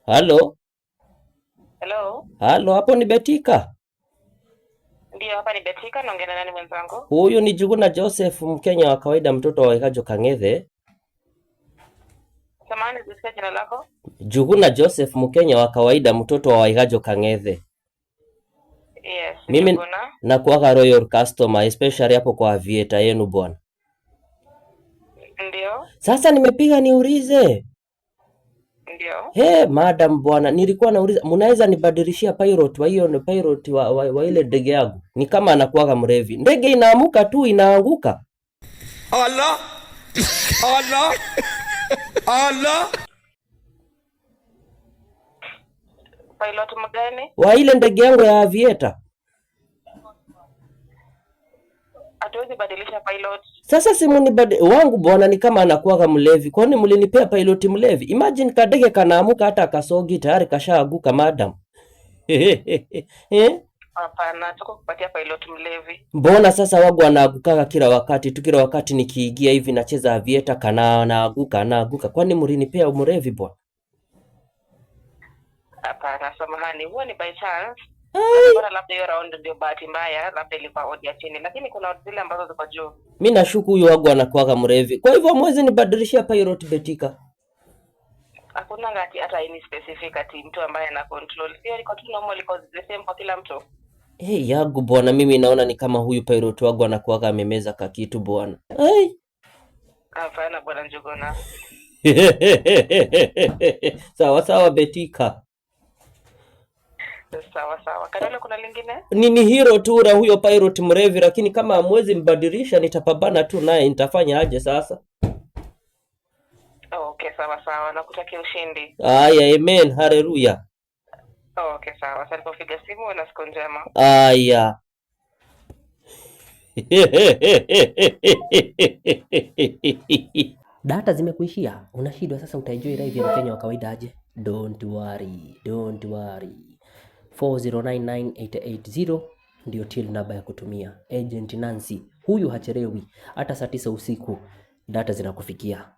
Halo? Hello? Halo, hapo ni Betika? Ndio, hapa ni Betika, naongea na nani mwenzangu? Huyu ni Juguna Joseph, Mkenya wa kawaida, mtoto wa Wekajo Kang'ethe. Samahani, sisikia jina lako? Juguna Joseph, Mkenya wa kawaida, mtoto wa Wekajo Kang'ethe. Yes, Mimi Juguna. nakuwaga royal customer, especially hapo kwa aviator yenu bwana. Ndio, Sasa nimepiga niulize. ndio. Madam bwana, nilikuwa nauliza mnaweza nibadilishia pilot wa hiyo pilot wa ile ndege yangu. Ni kama anakuwaga mrevi. Ndege inaamuka tu inaanguka. Allah! Allah! Allah! Pilot mgani? Wa ile ndege yangu ya aviator. Hatuwezi badilisha pilot. Sasa si wangu bwana ni kama anakuwaga mlevi. Kwani mlinipea pilot mlevi? Imagine kadege kanaamuka hata kasogi tayari kashaaguka madam. Hapana, tuko kupatia pilot mlevi. Mbona sasa wagu anaagukaga kila wakati tu, kila wakati nikiingia hivi nacheza aviator kana anaaguka. Kwani mlinipea mlevi bwana? Hapana, samahani, huo ni by chance. Bora labda hiyo round ndio bahati mbaya, labda ilikuwa odd ya chini, lakini kuna zile ambazo ziko juu. Mimi nashuku huyo wagu anakuwaga mlevi. Kwa hivyo mwezi nibadilishia pilot Betika. Hakuna ngati hata any specific ati mtu ambaye ana control. Sio liko tu normal, liko the same kwa kila mtu. Yagu bwana, mimi naona ni kama huyu pilot wagu anakuwaga amemeza kakitu bwana. Hapana bwana Njuguna. Sawa Betika. Sawa. Kanalo kuna lingine? Ni hero tu na huyo pilot mrevi, lakini kama hamwezi mbadilisha nitapambana tu naye. Nitafanya aje sasa? Okay, sawa. Nakutakia ushindi. Aya, amen, haleluya. Okay, sawa. Sasa nilipopiga simu na siku njema. Aya. Data zimekuishia. Unashindwa sasa utaenjoy live ya Mkenya wa kawaida aje? Don't worry. 4099880 ndio till namba ya kutumia. Agent Nancy, huyu hachelewi. Hata saa 9 usiku data zinakufikia.